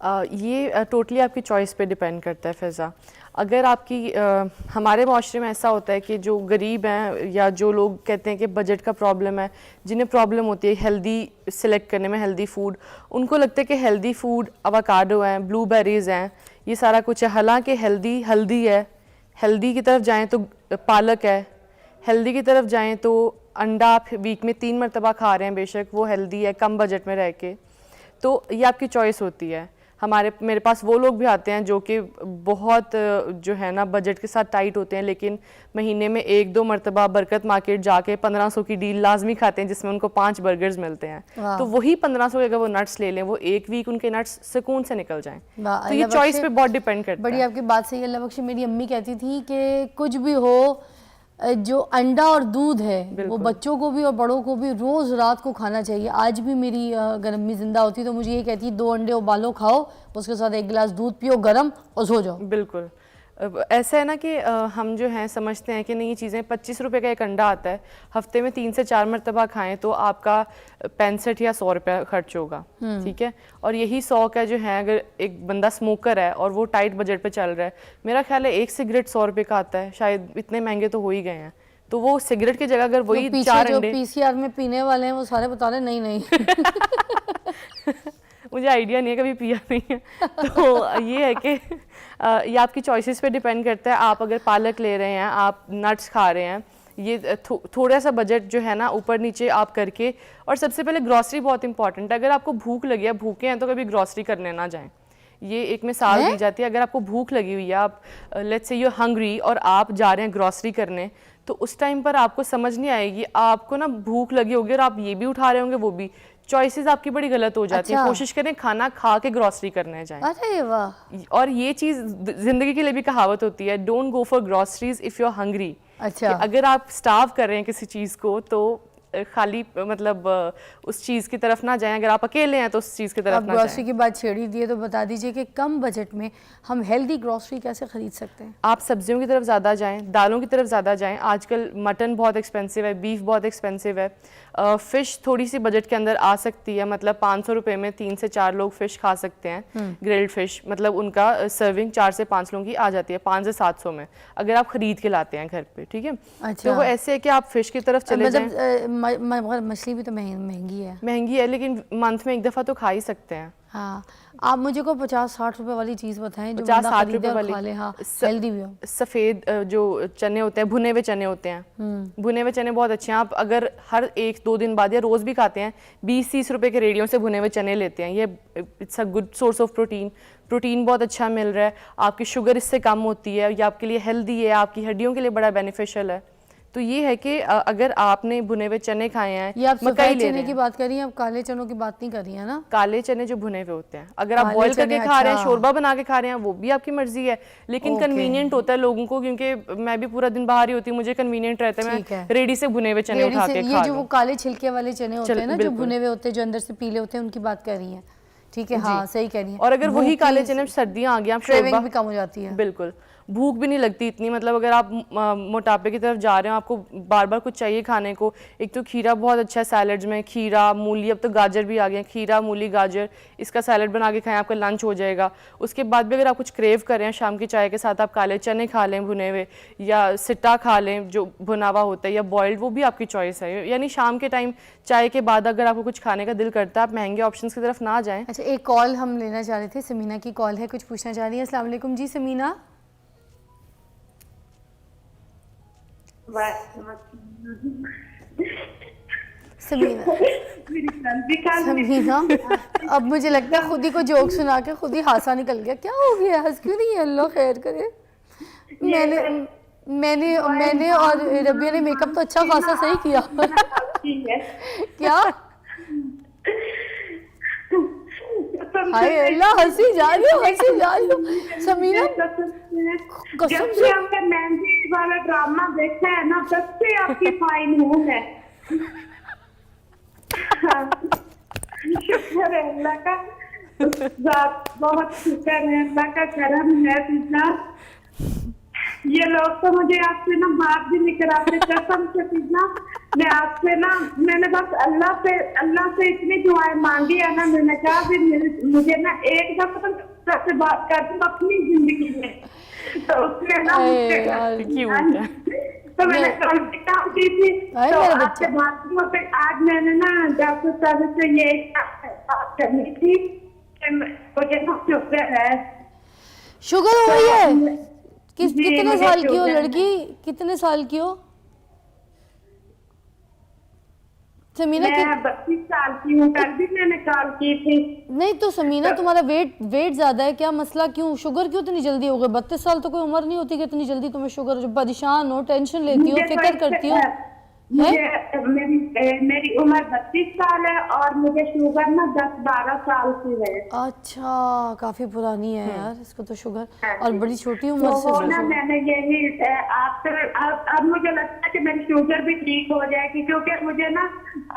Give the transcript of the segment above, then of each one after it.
ये टोटली आपकी चॉइस पे डिपेंड करता है फ़िज़ा। अगर आपकी हमारे माशरे में ऐसा होता है कि जो गरीब हैं या जो लोग कहते हैं कि बजट का प्रॉब्लम है, जिन्हें प्रॉब्लम होती है हेल्दी सिलेक्ट करने में, हेल्दी फूड, उनको लगता है कि हेल्दी फूड अवाकाडो हैं, ब्लूबेरीज़ हैं, ये सारा कुछ है। हालांकि हेल्दी हल्दी है, हेल्दी की तरफ जाएँ तो पालक है, हेल्दी की तरफ जाएँ तो अंडा आप वीक में 3 मरतबा खा रहे हैं, बेशक वो हेल्दी है कम बजट में रह के, तो ये आपकी चॉइस होती है। मेरे पास वो लोग भी आते हैं जो कि बहुत जो है ना बजट के साथ टाइट होते हैं, लेकिन महीने में 1-2 मरतबा बरकत मार्केट जाके 1500 की डील लाजमी खाते हैं, जिसमें उनको 5 बर्गर्स मिलते हैं। तो वही 1500 के अगर वो नट्स ले लें, वो एक वीक उनके नट्स सुकून से निकल जाएं। तो ये चॉइस पे बहुत डिपेंड करता है। बड़ी आपकी बात सही है अल्लाह बख्शे। मेरी अम्मी कहती थी कि कुछ भी हो, जो अंडा और दूध है वो बच्चों को भी और बड़ों को भी रोज़ रात को खाना चाहिए। आज भी मेरी अगर अम्मी जिंदा होती तो मुझे ये कहती 2 अंडे उबालो, खाओ, उसके साथ 1 गिलास दूध पियो गरम और सो जाओ। बिल्कुल ऐसा है ना कि हम जो हैं समझते हैं कि नहीं, ये चीज़ें 25 रुपये का एक अंडा आता है, हफ्ते में 3 से 4 मरतबा खाएं तो आपका 65 या 100 रुपया खर्च होगा, ठीक है। और यही 100 का जो है, अगर एक बंदा स्मोकर है और वो टाइट बजट पे चल रहा है, मेरा ख्याल है एक सिगरेट 100 रुपये का आता है, शायद इतने महंगे तो हो ही गए हैं। तो वो सिगरेट की जगह अगर वही 4 अंडे, पीसीआर में पीने वाले हैं वो सारे बता रहे नहीं नहीं मुझे आइडिया नहीं है, कभी पिया नहीं है। तो ये है कि ये आपकी चॉइसेस पे डिपेंड करता है। आप अगर पालक ले रहे हैं, आप नट्स खा रहे हैं, ये थोड़ा सा बजट जो है ना ऊपर नीचे आप करके। और सबसे पहले ग्रॉसरी बहुत इंपॉर्टेंट है। अगर आपको भूख लगी है, भूखे हैं, तो कभी ग्रॉसरी करने ना जाएं। ये एक मिसाल दी जाती है। अगर आपको भूख लगी हुई है, आप let's say you are hungry और आप जा रहे हैं ग्रॉसरी करने, तो उस टाइम पर आपको समझ नहीं आएगी, आपको ना भूख लगी होगी और आप ये भी उठा रहे होंगे वो भी, चॉइसेस आपकी बड़ी गलत हो जाती है। कोशिश करें खाना खा के ग्रॉसरी करने जाएं। अरे वाह। और ये चीज़ जिंदगी के लिए भी कहावत होती है, don't go for groceries if you are hungry. अच्छा, अगर आप स्टार्व कर रहे हैं किसी चीज़ को तो खाली मतलब उस चीज़ की तरफ ना जाएं। अगर आप अकेले हैं तो उस चीज़ की तरफ ना जाएं। ग्रॉसरी की बात छेड़ी दी है तो बता दीजिए कि कम बजट में हम हेल्दी ग्रॉसरी कैसे खरीद सकते हैं? आप सब्जियों की तरफ ज़्यादा जाएं, दालों की तरफ ज़्यादा जाएं। आजकल मटन बहुत एक्सपेंसिव है, बीफ बहुत एक्सपेंसिव है। फ़िश थोड़ी सी बजट के अंदर आ सकती है, मतलब 500 रुपये में 3 से 4 लोग फ़िश खा सकते हैं। ग्रिल्ड फ़िश, मतलब उनका सर्विंग 4 से 5 लोगों की आ जाती है 5 से 700 में, अगर आप ख़रीद के लाते हैं घर पे, ठीक है। अच्छा। तो वो ऐसे है कि आप फ़िश की तरफ चले जाएं। मछली भी तो महंगी है, लेकिन मंथ में एक दफ़ा तो खा ही सकते हैं। हाँ, आप मुझे को 50-60 रुपए वाली चीज़ बताएं जो 50-60 रुपए वाली खा ले, हाँ, हेल्दी भी हो। सफ़ेद जो चने होते हैं, भुने हुए चने होते हैं, भुने हुए चने बहुत अच्छे हैं। आप अगर हर 1-2 दिन बाद या रोज़ भी खाते हैं, 20-30 रुपए के रेडियो से भुने हुए चने लेते हैं, ये it's a good source of protein बहुत अच्छा मिल रहा है। आपकी शुगर इससे कम होती है, ये आपके लिए हेल्दी है, आपकी हड्डियों के लिए बड़ा बेनिफिशियल है। तो ये है कि अगर आपने भुने हुए चने खाए हैं, ये आप सफेद चने की बात कर रही हैं, आप काले चनों की बात नहीं कर रही हैं ना? काले चने जो भुने हुए होते हैं, अगर आप बॉईल करके खा रहे हैं, शोरबा बना के खा रहे हैं, वो भी आपकी मर्जी है, लेकिन कन्वीनियंट होता है लोगों को, क्योंकि मैं भी पूरा दिन बाहर ही होती हूँ, मुझे कन्वीनियंट रहता है मैं रेडी से भुने हुए चने उठा के खा लूं। ये जो वो काले छिलके वाले चने होते हैं ना, जो भुने हुए होते हैं, जो अंदर से पीले होते हैं, उनकी बात कर रही हैं, ठीक है। हाँ, सही कह रही हैं। और अगर वही काले चने, सर्दियाँ आ गई, क्रेविंग भी कम हो जाती है। बिल्कुल, भूख भी नहीं लगती इतनी। मतलब अगर आप मोटापे की तरफ जा रहे हो, आपको बार बार कुछ चाहिए खाने को। एक तो खीरा बहुत अच्छा है सैलड्स में, खीरा, मूली, अब तो गाजर भी आ गए हैं, खीरा, मूली, गाजर, इसका सैलड बना के खाएं, आपका लंच हो जाएगा। उसके बाद भी अगर आप कुछ क्रेव कर रहे हैं शाम की चाय के साथ, आप काले चने खा लें भुने हुए, या सिट्टा खा लें जो भुना हुआ होता है, या बॉइल्ड, वो भी आपकी चॉइस है। यानी शाम के टाइम चाय के बाद अगर आपको कुछ खाने का दिल करता है, आप महंगे ऑप्शन की तरफ ना जाएँ। अच्छा, एक कॉल हम लेना चाह रहे थे, समीना की कॉल है, कुछ पूछना चाह रही है। अस्सलाम वालेकुम जी समीना। समीना, अब मुझे लगता है खुद ही को जोक सुना के खुद ही हासा निकल गया। क्या हो गया, हंस क्यों नहीं है? अल्लाह खैर करे। मैंने और रबिया ने मेकअप तो अच्छा खासा सही किया। क्या? हाय अल्लाह, हंसी जा रही हो समीना। जब से हमने मेहंदी वाला ड्रामा देखा है ना, तब से आपकी फाइन हूँ मैं। शुक्र है अल्लाह का, बहुत शुक्र है अल्लाह का, करम है पिज़्ज़ा। ये लोग तो मुझे आपसे ना बात भी नहीं कराते, कसम से पिज़्ज़ा। मैं आपसे ना, मैंने बस अल्लाह से इतनी दुआएं मांगी है ना, मैंने कहा भी मुझे ना एक दफा से बात कर दूं अपनी जिंदगी में, तो उसने ना मुझसे क्यूट है। तो मैंने कल भी काम की थी, अरे तो मेरा आपसे बच्चा। बात हुआ, फिर आज मैंने ना डॉक्टर साहब से ये बात करनी थी कि मुझे ना शुगर है। शुगर हो रही है? जी, कितने मुझे साल की हो शुगर है। लड़की, कितने साल की हो समीना? मैं 32 साल की हूँ, कल भी मैंने कॉल की थी। नहीं तो समीना, तुम्हारा वेट ज्यादा है, क्या मसला, क्यों शुगर क्यों इतनी जल्दी हो गई? 32 साल तो कोई उम्र नहीं होती कि इतनी जल्दी तुम्हें शुगर, जो परेशान हो, टेंशन लेती हो, मुझे तो फिक्र करती हो। मेरी उम्र 32 साल है और मुझे शुगर ना 10-12 साल की है। अच्छा, काफी पुरानी है यार इसको तो शुगर, हाँ और जी। बड़ी छोटी उम्र तो से वो ना शुगर। मैंने यही अब मुझे लगता है कि मेरी शुगर भी ठीक हो जाएगी, क्योंकि मुझे ना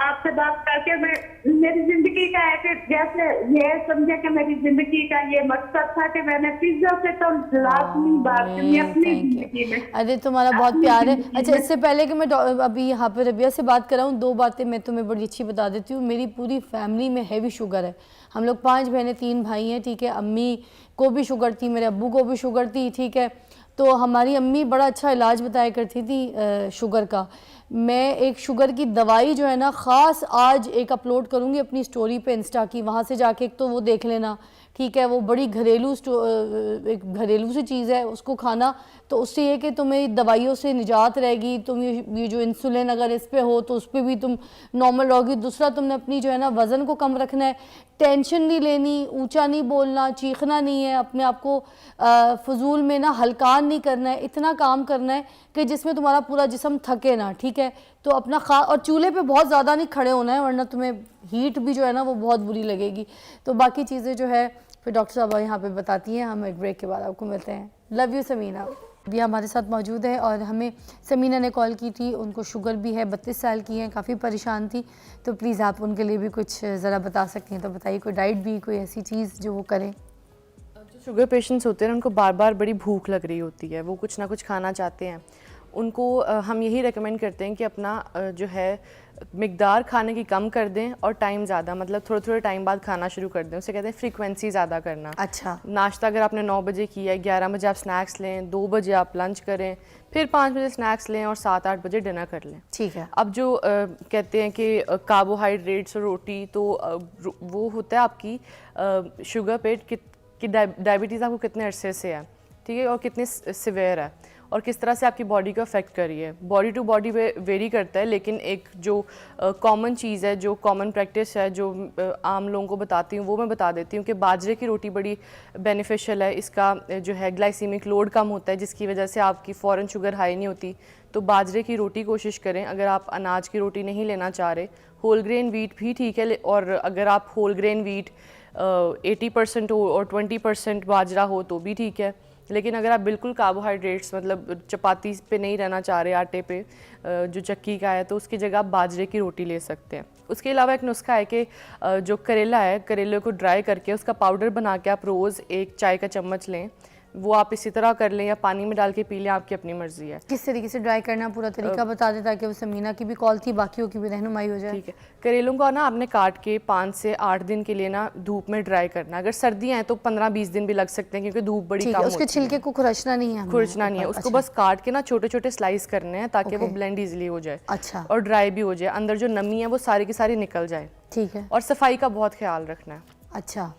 आपसे बात करके मेरी जिंदगी का है कि जैसे ये समझे कि मेरी जिंदगी का ये मकसद था कि मैंने पिज्जा से तो लाजमी बात करनी अपनी थैंक जिंदगी यू। में। अरे तुम्हारा बहुत अपनी प्यार है। जिंदगी अच्छा, में। इससे पहले कि मैं अभी यहाँ पे रबिया से बात कराऊँ, दो बातें मैं तुम्हें बड़ी अच्छी बता देती हूँ। मेरी पूरी फैमिली में हैवी शुगर है। हम लोग 5 बहनें 3 भाई हैं, ठीक है। अम्मी को भी शुगर थी, मेरे अब्बू को भी शुगर थी, ठीक है। तो हमारी अम्मी बड़ा अच्छा इलाज बताया करती थी शुगर का। मैं एक शुगर की दवाई जो है ना, ख़ास आज एक अपलोड करूँगी अपनी स्टोरी पे इंस्टा की, वहाँ से जाके एक तो वो देख लेना, ठीक है। वो बड़ी एक घरेलू सी चीज़ है, उसको खाना, तो उससे ये कि तुम्हें दवाइयों से निजात रहेगी। तुम ये जो इंसुलिन अगर इस पे हो तो उस पर भी तुम नॉर्मल रहोगी। दूसरा, तुमने अपनी जो है ना वज़न को कम रखना है, टेंशन नहीं लेनी, ऊंचा नहीं बोलना, चीखना नहीं है, अपने आप को फजूल में ना हलकान नहीं करना है, इतना काम करना है कि जिसमें तुम्हारा पूरा जिस्म थके ना, ठीक है। तो अपना और चूल्हे पे बहुत ज़्यादा नहीं खड़े होना है, वरना तुम्हें हीट भी जो है ना वो बहुत बुरी लगेगी। तो बाकी चीज़ें जो है फिर डॉक्टर साहब यहाँ पे बताती हैं। हम एक ब्रेक के बाद आपको मिलते हैं। Love you Sameena. भी हमारे साथ मौजूद है और हमें समीना ने कॉल की थी, उनको शुगर भी है, 32 साल की हैं, काफ़ी परेशान थी। तो प्लीज़ आप उनके लिए भी कुछ ज़रा बता सकती हैं तो बताइए, कोई डाइट भी, कोई ऐसी चीज़ जो वो करें। जो शुगर पेशेंट्स होते हैं उनको बार बार बड़ी भूख लग रही होती है, वो कुछ ना कुछ खाना चाहते हैं। उनको हम यही रेकमेंड करते हैं कि अपना जो है मिकदार खाने की कम कर दें और टाइम ज़्यादा, मतलब थोड़े थोड़े टाइम बाद खाना शुरू कर दें। उसे कहते हैं फ्रीक्वेंसी ज़्यादा करना। अच्छा। नाश्ता अगर आपने 9 बजे किया है, 11 बजे आप स्नैक्स लें, 2 बजे आप लंच करें, फिर 5 बजे स्नैक्स लें और 7-8 बजे डिनर कर लें। ठीक है। अब जो कहते हैं कि कार्बोहाइड्रेट्स और रोटी, तो वो होता है आपकी शुगर पेट कि डायबिटीज़ आपको कितने अरसे से है, ठीक है, और कितने सिवियर है और किस तरह से आपकी बॉडी को अफेक्ट कर रही है। बॉडी टू बॉडी वेरी करता है, लेकिन एक जो कॉमन चीज़ है, जो कॉमन प्रैक्टिस है, जो आम लोगों को बताती हूँ वो मैं बता देती हूँ कि बाजरे की रोटी बड़ी बेनिफिशियल है। इसका जो है ग्लाइसीमिक लोड कम होता है, जिसकी वजह से आपकी फ़ौरन शुगर हाई नहीं होती। तो बाजरे की रोटी कोशिश करें। अगर आप अनाज की रोटी नहीं लेना चाह रहे, होल ग्रेन वीट भी ठीक है, और अगर आप होल ग्रेन वीट 80% हो और 20% बाजरा हो तो भी ठीक है। लेकिन अगर आप बिल्कुल कार्बोहाइड्रेट्स, मतलब चपाती पे नहीं रहना चाह रहे, आटे पे जो चक्की का है, तो उसकी जगह आप बाजरे की रोटी ले सकते हैं। उसके अलावा एक नुस्खा है कि जो करेला है, करेले को ड्राई करके उसका पाउडर बना के आप रोज़ 1 चाय का चम्मच लें। वो आप इसी तरह कर लें या पानी में डाल के पी लें, आपकी अपनी मर्जी है। किस तरीके से ड्राई करना, पूरा तरीका बता दें ताकि वो समीना की भी कॉल थी, बाकियों की भी रहनुमाई हो जाए। ठीक है। करेलों को ना आपने काट के 5 से 8 दिन के लिए ना धूप में ड्राई करना। अगर सर्दियाँ हैं तो 15-20 दिन भी लग सकते हैं, क्योंकि धूप बड़ी ठीक कम है। होती है। उसके छिलके को खुरचना नहीं है हमें? खुरचना नहीं है, उसको अच्छा। बस काट के ना छोटे छोटे स्लाइस करने हैं ताकि वो ओके। ब्लेंड इजीली हो जाए। अच्छा। और ड्राई भी हो जाए, अंदर जो नमी है वो सारी की सारी निकल जाए। ठीक है। और सफाई का बहुत ख्याल रखना है। अच्छा।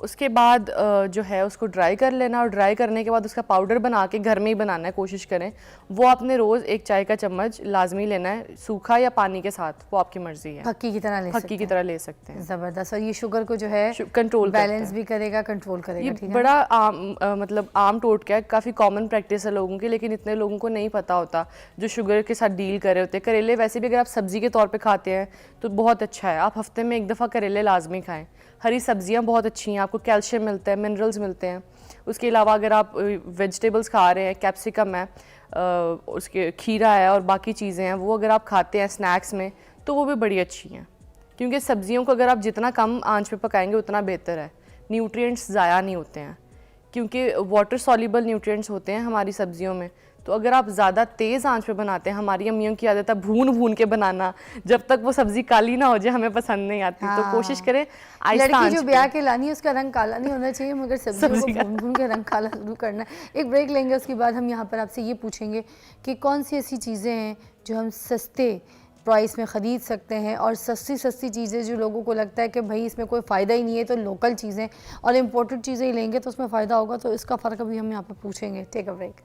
उसके बाद जो है उसको ड्राई कर लेना, और ड्राई करने के बाद उसका पाउडर बना के घर में ही बनाना है, कोशिश करें। वो आपने रोज़ 1 चाय का चम्मच लाजमी लेना है, सूखा या पानी के साथ, वो आपकी मर्जी है। फक्की की तरह ले सकते फक्की की तरह ले सकते हैं। ज़बरदस्त। और ये शुगर को जो है कंट्रोल बैलेंस भी करेगा, कंट्रोल करेगा। ये ठीक है। बड़ा मतलब आम टोटका है, काफ़ी कॉमन प्रैक्टिस है लोगों की, लेकिन इतने लोगों को नहीं पता होता जो शुगर के साथ डील कर रहे होते हैं। करेले वैसे भी अगर आप सब्जी के तौर पे खाते हैं तो बहुत अच्छा है, आप हफ्ते में 1 दफ़ा करेले लाजमी खाएं। हरी सब्जियां बहुत अच्छी हैं, आपको कैल्शियम मिलता है, मिनरल्स मिलते हैं। उसके अलावा अगर आप वेजिटेबल्स खा रहे हैं, कैप्सिकम है, उसके खीरा है और बाकी चीज़ें हैं, वो अगर आप खाते हैं स्नैक्स में तो वो भी बड़ी अच्छी हैं। क्योंकि सब्जियों को अगर आप जितना कम आंच पे पकाएंगे उतना बेहतर है, न्यूट्रिएंट्स ज़ाया नहीं होते हैं। क्योंकि वाटर सॉल्युबल न्यूट्रिएंट्स होते हैं हमारी सब्जियों में। तो अगर आप ज़्यादा तेज़ आंच पे बनाते हैं, हमारी अम्मियों की आदत है भून भून के बनाना, जब तक वो सब्जी काली ना हो जाए हमें पसंद नहीं आती। तो कोशिश करें आहिस्ता लड़की आंच जो पे। ब्याह के लानी है उसका रंग काला नहीं होना चाहिए, मगर सब्जियों को भून भून के रंग काला जरूर करना है। एक ब्रेक लेंगे, उसके बाद हम यहाँ पर आपसे ये पूछेंगे कि कौन सी ऐसी चीज़ें हैं जो हम सस्ते प्राइस में ख़रीद सकते हैं, और सस्ती सस्ती चीज़ें जो लोगों को लगता है कि भाई इसमें कोई फ़ायदा ही नहीं है, तो लोकल चीज़ें और इम्पोर्टेड चीज़ें ही लेंगे तो उसमें फ़ायदा होगा। तो इसका फ़र्क अभी हम यहाँ पर पूछेंगे। Take a break.